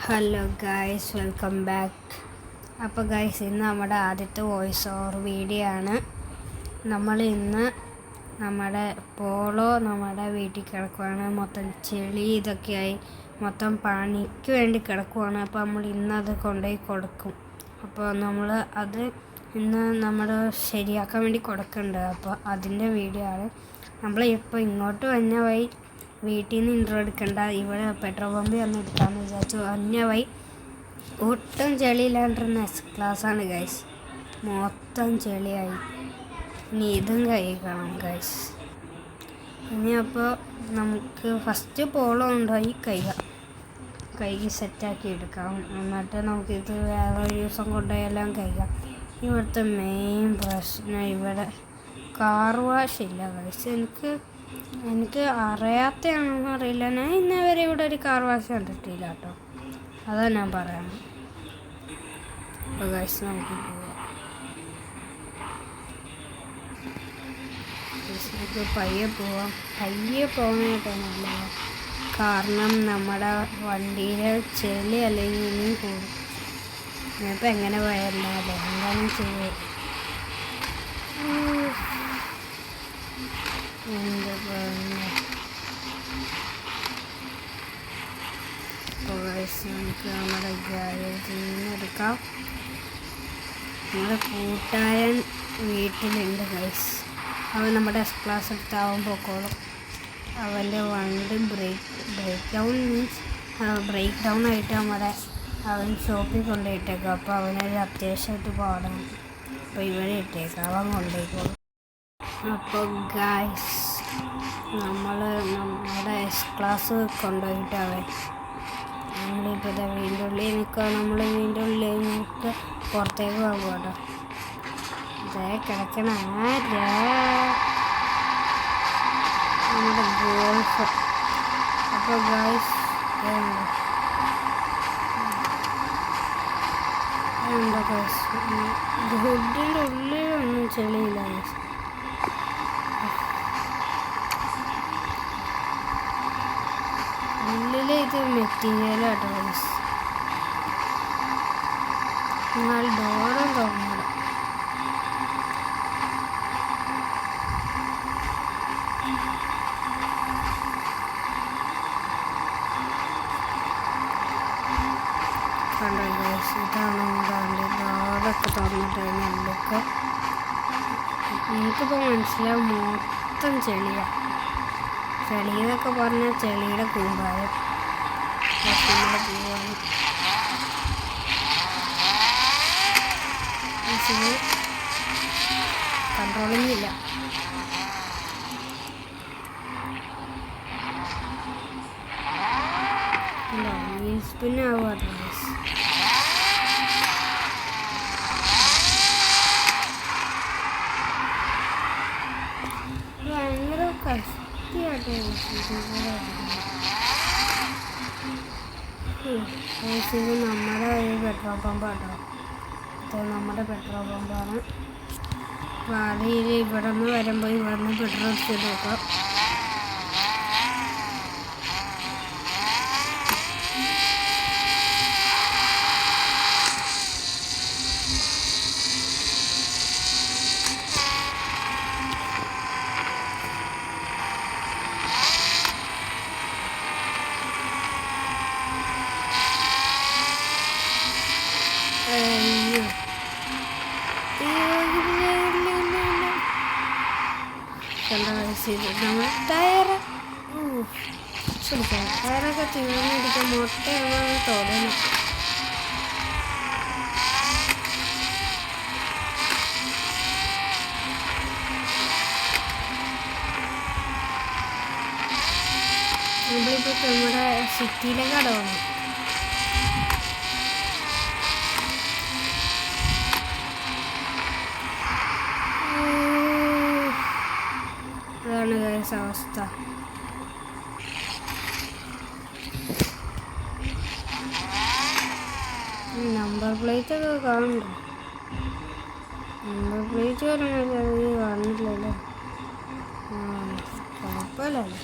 Hello guys, welcome back. അപ്പോൾ guys, ഇന്ന് നമ്മുടെ ആദ്യത്തെ വോയിസ് ഓവർ വീഡിയോ ആണ്. നമ്മൾ ഇന്ന് നമ്മുടെ പോളോ നമ്മുടെ വീട്ടിൽ കിടക്കുവാണ്. മൊത്തം ചെളി ഇതൊക്കെയായി മൊത്തം പണിക്ക് വേണ്ടി കിടക്കുവാണ്. അപ്പോൾ നമ്മൾ ഇന്നത് കൊണ്ടുപോയി കൊടുക്കും. അപ്പോൾ നമ്മൾ അത് ഇന്ന് നമ്മൾ ശരിയാക്കാൻ വേണ്ടി കൊടുക്കുന്നുണ്ട്. അപ്പോൾ അതിൻ്റെ വീഡിയോ ആണ്. നമ്മൾ ഇപ്പോൾ ഇങ്ങോട്ട് വന്ന വഴി വീട്ടിൽ നിന്ന് ഇൻട്രോ എടുക്കണ്ട, ഇവിടെ പെട്രോൾ പമ്പിൽ വന്ന് എടുക്കാമെന്ന് വിചാരിച്ചു. അന്യ വഴി ഒട്ടും ചെളിയില്ലാണ്ടിരുന്ന ക്ലാസ്സാണ് ഗൈസ്. മൊത്തം ചെളിയായി. ഇനി ഇതും കഴിക്കണം ഗൈസ്. ഇനി അപ്പോൾ നമുക്ക് ഫസ്റ്റ് പോളോ ഉണ്ടായി കൈകി സെറ്റാക്കി എടുക്കാം. എന്നിട്ട് നമുക്കിത് വേറൊരു ദിവസം കൊണ്ടുപോയെല്ലാം കഴിക്കാം. ഇവിടുത്തെ മെയിൻ പ്രശ്നം ഇവിടെ കാർ വാഷ് ഇല്ല ഗൈസ്. എനിക്ക് അറിയാത്തതാണെന്ന് അറിയില്ല. ഞാൻ ഇന്നേ വരെ ഇവിടെ ഒരു കാർ വാഷ് കണ്ടിട്ടില്ല കേട്ടോ. അതാ ഞാൻ പറയാം. അപ്പോൾ ഗൈസ് നമുക്ക് പോവാം. പയ്യെ പോകാനായിട്ടോ നല്ലത്. കാരണം നമ്മുടെ വണ്ടിയിലെ ചെളി അല്ലെങ്കിൽ ഇനിയും കൂടും. ഞാനിപ്പോൾ എങ്ങനെ പോയല്ലോ എന്തായാലും ചെയ്യുക. നമുക്ക് നമ്മുടെ ഗാരേജിൽ നിന്ന് എടുക്കാം. നമ്മുടെ കൂട്ടുകാരൻ വീട്ടിലുണ്ട് ഗൈസ്. അവൻ നമ്മുടെ ക്ലാസ് എടുത്താവാൻ പോക്കോളും. അവൻ്റെ വണ്ടി ബ്രേക്ക് ഡൗൺ ആയിട്ട് അവൻ ഷോപ്പിൽ കൊണ്ടുപോയിട്ടേക്കാം. അപ്പോൾ അവനൊരു അത്യാവശ്യമായിട്ട് പാടാണ്. അപ്പോൾ ഇവരെ ഇട്ടേക്കാം, അവൻ കൊണ്ടുപോയിക്കോളും. അപ്പോൾ ഗായ്സ്, നമ്മുടെ ക്ലാസ് കൊണ്ടുപോയിട്ട് നമ്മളിപ്പോൾ വീടിൻ്റെ ഉള്ളിൽ നിൽക്കുക. നമ്മൾ വീടിൻ്റെ ഉള്ളിൽ നിൽക്കുക, പുറത്തേക്ക് പോകും കേട്ടോ. ഇതേ കിടക്കണ നമ്മുടെ ഗോൾഫ്. അപ്പോൾ ഗായ്സ് എന്താ ഗായ്സ്, ഹുഡിൻ്റെ ഉള്ളിലൊന്നും ചെളിയില്ല ഗായ്സ്. ഉള്ളിലെ ഇത് മെറ്റീരിയലാട്ടോ ഗൈസ്. എന്നാൽ ഡോറും തുറന്നിട. കണ്ടോ ഗൈസ്, ഇതാണ് നമ്മുടെ വണ്ടി. ഡോറൊക്കെ തുറന്നിട്ട് നെല്ലൊക്കെ എനിക്കിപ്പോൾ മനസ്സിലാവും. മൊത്തം ചെളിയാണ്. ചെളി എന്നൊക്കെ പറഞ്ഞാൽ ചെളിയുടെ കൂമ്പാരം. കൺട്രോളിങ്ങില്ല. പിന്നെ ആവാറ് ഭയങ്കര കഷ്ടിയായിട്ട് നമ്മുടെ ഒരു പെട്രോൾ പമ്പാട്ടോ. ഇത് നമ്മുടെ പെട്രോൾ പമ്പാണ്. വാടിയിൽ ഇവിടെ നിന്ന് വരുമ്പോൾ ഇവിടെ നിന്ന് പെട്രോൾ അടിച്ച് നോക്കാം. നമ്മൾ ടയറൊക്കെ തീർന്നിരിക്കാൻ മുട്ടയാണെന്ന് തോന്നുന്നു. നമ്മളിപ്പോൾ നമ്മുടെ സിറ്റിയിലേക്ക് അടവാണ്. അതാണ് അവസ്ഥ. നമ്പർ പ്ലേറ്റ് ഒക്കെ കാണുന്നുണ്ടോ? നമ്പർ പ്ലേറ്റ് കാണില്ലല്ലോ. കുഴപ്പമില്ലല്ലോ.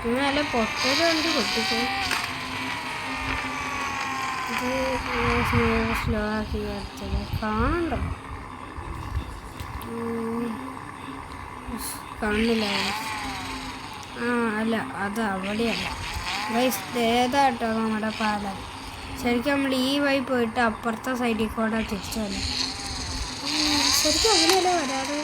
പിന്നെ നല്ല പൊട്ടൊരു വണ്ടി പൊട്ടിപ്പോയി. ഇത് സ്ലോ ആക്കി വരച്ചത് കാണണ്ടോ? കാണുന്നില്ല. അല്ല അത് അവിടെയല്ല ഗൈസ്, ഏതാട്ടോ നമ്മുടെ പാലം. ശരിക്കും നമ്മൾ ഈ വഴി പോയിട്ട് അപ്പുറത്തെ സൈഡിൽ കൂടെ തിരിച്ചു വരാം. ശരിക്കും അങ്ങനെയല്ല വരാതെ.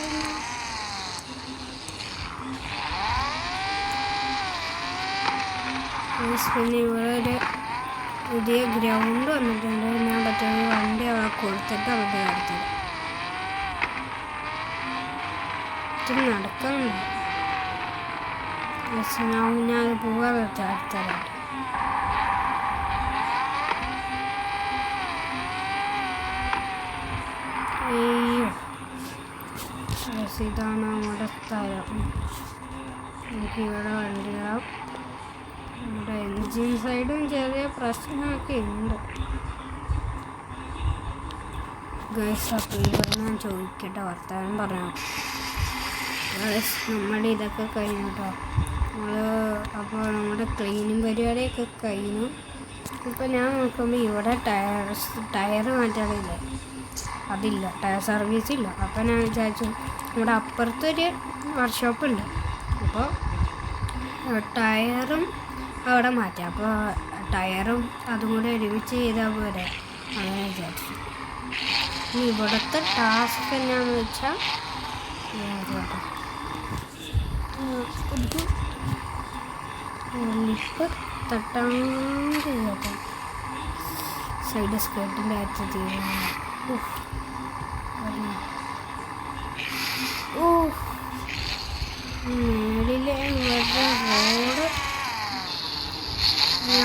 പിന്നെ ഇവിടെ ഒരു പുതിയ ഗ്രൗണ്ട് വന്നിട്ടുണ്ട്. ഞാൻ പറ്റുന്ന വണ്ടി അവിടെ കൊടുത്തിട്ട് അവിടെ അടുത്തത് ഇത്തിരി നടക്കാനുണ്ട്. ഞാൻ പോകാൻ അടുത്തതായിട്ട്. ഇതാണ് നമ്മുടെ സ്ഥലം. എനിക്കിവിടെ വണ്ടിയാവും. നമ്മുടെ എൻജിൻ സൈഡും ചെറിയ പ്രശ്നമൊക്കെ ഉണ്ട് ഗൈസ്. അപ്പോൾ ഇവിടെ ഞാൻ ചോദിക്കട്ടെ, വർത്തമാനം പറയാം ഗൈസ്. നമ്മുടെ ഇതൊക്കെ കഴിഞ്ഞു കേട്ടോ. അപ്പോൾ നമ്മുടെ ക്ലീനിങ് പരിപാടിയൊക്കെ കഴിഞ്ഞു. ഇപ്പോൾ ഞാൻ നോക്കുമ്പോൾ ഇവിടെ ടയർ മാറ്റാറില്ലേ, അതില്ല, ടയർ സർവീസ് ഇല്ല. അപ്പോൾ ഞാൻ വിചാരിച്ചു നമ്മുടെ അപ്പുറത്തൊരു വർക്ക്ഷോപ്പുണ്ട്, അപ്പോൾ ടയറും അവിടെ മാറ്റാം. അപ്പോൾ ടയറും അതും കൂടെ ഒരുമിച്ച് ചെയ്താൽ പോരെ, അങ്ങനെ വിചാരിച്ചു. ഇനി ഇവിടുത്തെ ടാസ്ക് എന്നാന്ന് വെച്ചാൽ ലിപ്പ് തട്ടാണ്ട് ചെയ്യാത്ത സൈഡ് സ്കേർട്ടിൻ്റെ അകത്ത് ചെയ്യുന്നു. മേളിലെ ഇവരുടെ റോഡ്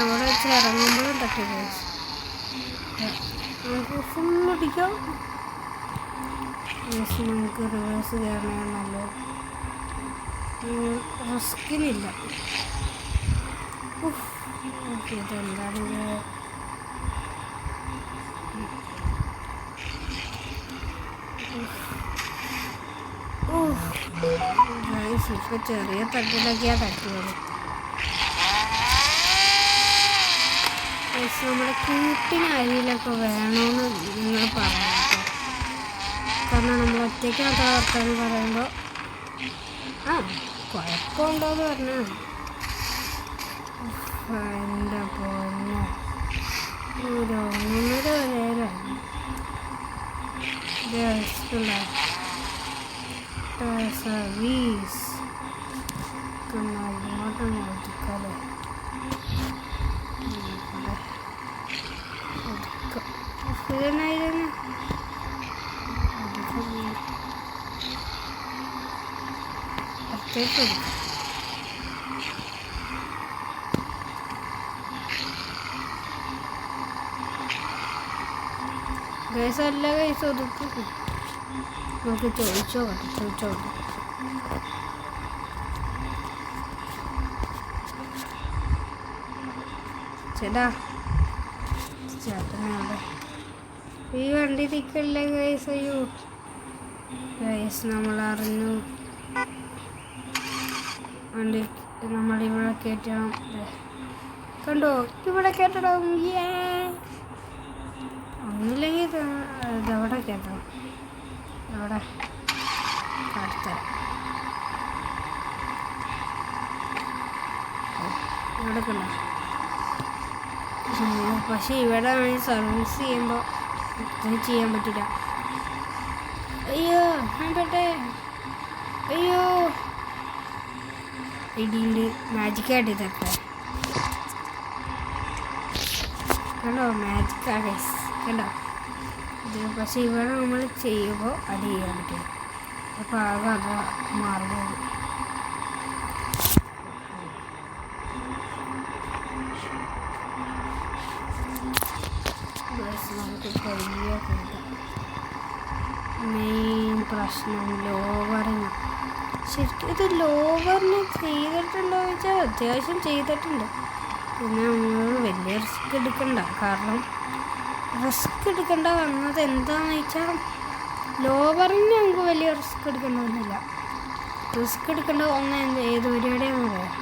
അവിടെ വെച്ച് ഇറങ്ങുമ്പോഴും തട്ടി നമുക്ക് ഫുള്ളടിക്കാം. നമുക്ക് റിവേഴ്സ് കയറണം, നല്ലത്, റിസ്കിനില്ല. ഇതെന്താണ് ഇപ്പൊ ചെറിയ തട്ടിലൊക്കെയാ തട്ടിയത്. നമ്മുടെ കൂട്ടിന് അരിയിലൊക്കെ വേണമെന്ന് നിങ്ങൾ പറയാം. കാരണം നമ്മൾ ഒറ്റയ്ക്ക് അത്ര വർത്താനം പറയുമ്പോൾ കുഴപ്പമുണ്ടോയെന്ന് പറഞ്ഞാൽ എൻ്റെ പൊന്നെ ഒരു 1.5 നേരം സർവീസ് അങ്ങോട്ട് നോക്കിക്കാലോ. ഇതിനായിരുന്നു പ്രത്യേകിച്ച് ഗൈസല്ല ഗൈസ് ഒതുക്കും. നമുക്ക് ചോദിച്ചോട്ടെ. ചേട്ടനോട് ഈ വണ്ടി തിക്കല്ലേ ഗൈസ്. അയ്യോ ഗൈസ്, നമ്മളറിഞ്ഞു വണ്ടി നമ്മളിവിടെ കയറ്റണം. കണ്ടോ, ഇവിടെ കയറ്റണം. ഒന്നില്ലെങ്കിൽ ഇതവിടെ കയറ്റണം. അവിടെ കാണിത്തരാം. ഇവിടെ കണ്ടോ. പക്ഷെ ഇവിടെ സർവീസ് ചെയ്യുമ്പോൾ ഇത് ചെയ്യാൻ പറ്റില്ല. അയ്യോ പെട്ടെ, അയ്യോ ഇടിയുണ്ട്. മാജിക്കായിട്ട് ഇതൊക്കെ കണ്ടോ, മാജിക്കാണ് കണ്ടോ ഇത്. പക്ഷെ ഇവിടെ നമ്മൾ ചെയ്യുമ്പോൾ അത് ചെയ്യാൻ പറ്റില്ല. അപ്പോൾ ആകെ അത് മാറുന്നത്. നമുക്ക് വലിയ മെയിൻ പ്രശ്നം ലോവറിങ്. ശരിക്കും ഇത് ലോവറിന് ചെയ്തിട്ടുണ്ടോ ചോദിച്ചാൽ അത്യാവശ്യം ചെയ്തിട്ടുണ്ട്. പിന്നെ നമ്മൾ വലിയ റിസ്ക് എടുക്കണ്ട. കാരണം റിസ്ക് എടുക്കേണ്ട വന്നത് എന്താണെന്ന് വെച്ചാൽ ലോവറിന് നമുക്ക് വലിയ റിസ്ക് എടുക്കേണ്ടതൊന്നുമില്ല. റിസ്ക് എടുക്കേണ്ട ഒന്ന് ഏത് പരിപാടിയാണെന്ന് പറയാം.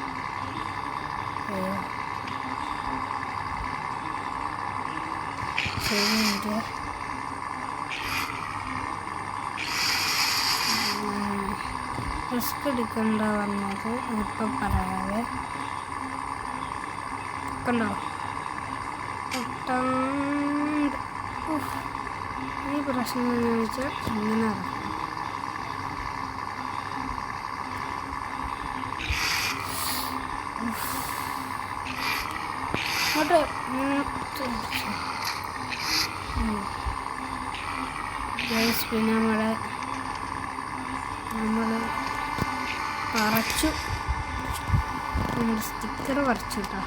ശരി, റിസ്ക് എടുക്കണ്ട വന്നത് ഇപ്പം പറയാതെ കണ്ടോ. ഈ പ്രശ്നം എന്ന് വെച്ചാൽ ഇങ്ങനെ പിന്നെ നമ്മൾ പറിച്ചു, നമ്മുടെ സ്റ്റിക്കർ പറിച്ചു കേട്ടോ.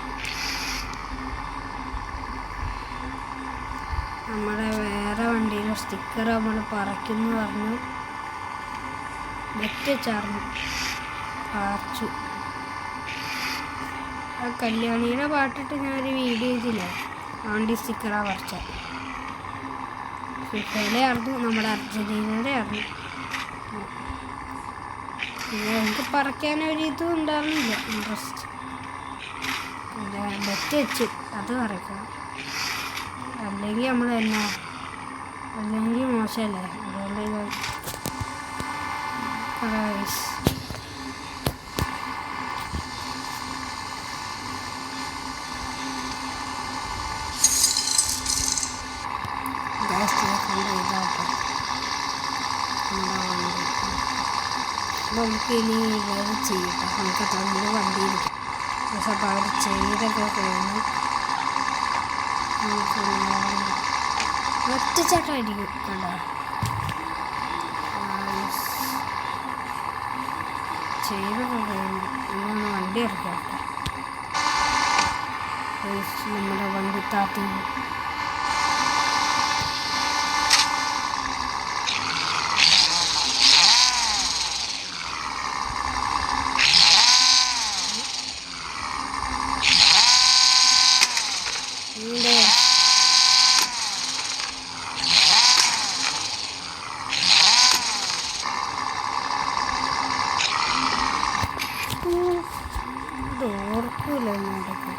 നമ്മുടെ വേറെ വണ്ടിയിലെ സ്റ്റിക്കർ നമ്മൾ പറിക്കുന്നു പറഞ്ഞു വെച്ചാർന്നു പറിച്ചു. ആ കല്യാണിയുടെ പാട്ടിട്ട് ഞാനൊരു വീഡിയോ ചെയ്തില്ലേ, വണ്ടി സ്റ്റിക്കറാണ് പറിച്ചത്. ഫിഫയിലെ ആയിരുന്നു, നമ്മുടെ അർജന്റീനയുടെ ആയിരുന്നു. എനിക്ക് പറിക്കാനൊരിതും ഉണ്ടായിരുന്നില്ല, ഇൻട്രസ്റ്റ്. ബെറ്റ് വെച്ച് അത് പറിക്കണം, അല്ലെങ്കിൽ നമ്മൾ തന്നെ അല്ലെങ്കിൽ മോശമല്ലേ. അതുകൊണ്ട് നമുക്കിനി വേറെ ചെയ്യട്ടെ. നമുക്ക് തമ്മിൽ വണ്ടിയിരിക്കും, പക്ഷെ അപ്പോൾ അവർ ചെയ്തൊക്കെ കഴിഞ്ഞ് ഒറ്റച്ചാട്ടമായിരിക്കും കണ്ടോ. ചെയ്തൊക്കെ കഴിഞ്ഞു ഇന്നാണ് വണ്ടി ഇറക്കാട്ടെ. നമ്മുടെ വണ്ടി താത്തി ഓർക്കൂല എന്നോടൊക്കെ.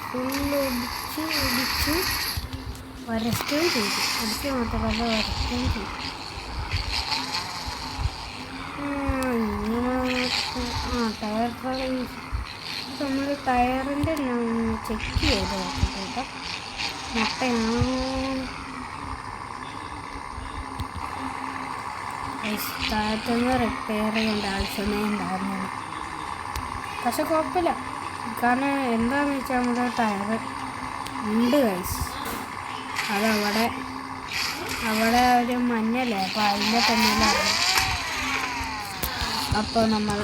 ഫുള്ള് ഒടിച്ച് വരയ്ക്കുകയും ചെയ്തു. ഒടിച്ച് മാത്രമല്ല വരയ്ക്കുകയും ചെയ്തു. ടയർ നമ്മൾ ടയറിൻ്റെ ചെക്ക് ചെയ്ത് നോക്കിയിട്ട് മുട്ടയാണോ താഴത്തുനിന്ന് റിപ്പയർ ചെയ്യേണ്ട ആവശ്യമേ ഉണ്ടായിരുന്നില്ല. പക്ഷെ കുഴപ്പമില്ല, കാരണം എന്താണെന്ന് വെച്ചാൽ നമ്മുടെ ടയർ ഉണ്ട് ഗൈസ്. അവിടെ ഒരു മഞ്ഞല്ലേ, അപ്പോൾ അതിൻ്റെ തന്നെയല്ല. അപ്പോൾ നമ്മൾ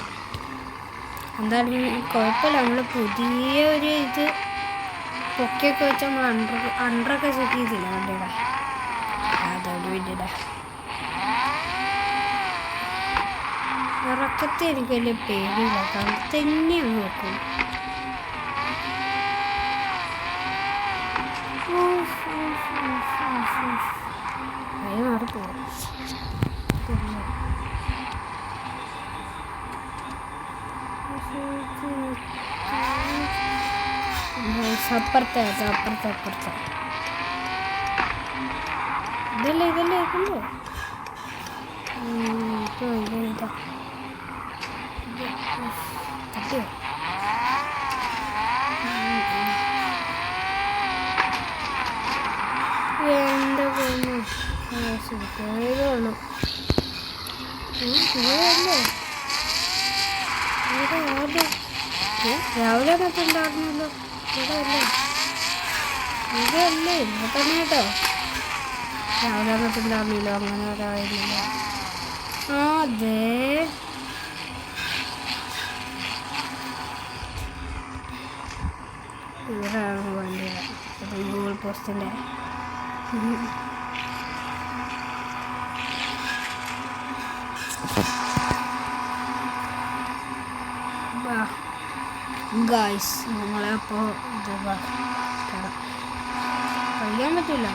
എന്തായാലും കുഴപ്പമില്ല, നമ്മൾ പുതിയ ഒരു ഇത് പൊക്കിയൊക്കെ വെച്ച് നമ്മൾ അണ്ടറൊക്കെ ചെക്ക് ചെയ്തില്ല വണ്ടിയുടെ. അതൊരു വീട്ടിയുടെ ഇറക്കത്തെ എനിക്ക് വലിയ പേടിയില്ല, കാരണം തന്നെ അങ്ങ് വെക്കും. മാറിപ്പോകും. അപ്പുറത്തെ ഇതല്ലേ ഇതല്ലോ ഇതാ തട്ടിയോ. എന്താ പോന്നു പോയതുള്ളൂ. ഇവിടെയല്ലേ ഇവിടെ ആദ്യം രാവിലെ എന്നിട്ടുണ്ടായിരുന്നല്ലോ. ഇതല്ലേ ഇവിടെ തന്നെ കേട്ടോ. രാവിലെ എന്നിട്ടുണ്ടായിരുന്നില്ലോ, അങ്ങനെ ഒരാളില്ല. അതെ ഇവരാണ് വണ്ടി ഗൂഗിൾ പോസ്റ്റിൻ്റെ. ഗായ്സ് നമ്മളപ്പോൾ ഇത് കഴിയാൻ പറ്റില്ല.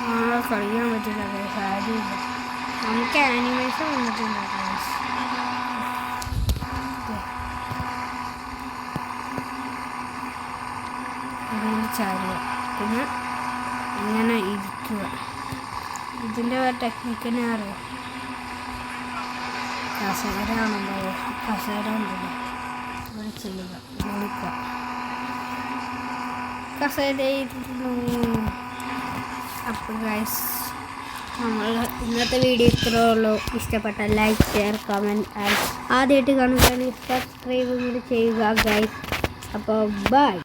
ആ കളിക്കാൻ പറ്റില്ല ഗൈസ്, ആരുമില്ല. നമുക്ക് ആനിമേഷൻ വന്നിട്ടുണ്ട് ഗൈസ്. അതിൽ ചാടുക, പിന്നെ ഇങ്ങനെ ഇരിക്കുക. ഇതിൻ്റെ ടെക്നിക്കിനെ അറിയാം. കസേര ആണല്ലോ, കസേര ഉണ്ടല്ലോ, ഇവിടെ ചെയ്യുക, വിളിക്കുക. കസേര ഇരുന്നു. അപ്പോൾ ഗൈസ് നമ്മൾ ഇന്നത്തെ വീഡിയോ ഇത്രേ ഉള്ളൂ. ഇഷ്ടപ്പെട്ട ലൈക്ക്, ഷെയർ, കമൻറ്റ് ആൻഡ് ആദ്യമായിട്ട് കാണുകയാണെങ്കിൽ സബ്സ്ക്രൈബ് കൂടി ചെയ്യുക ഗൈസ്. അപ്പോൾ ബൈ.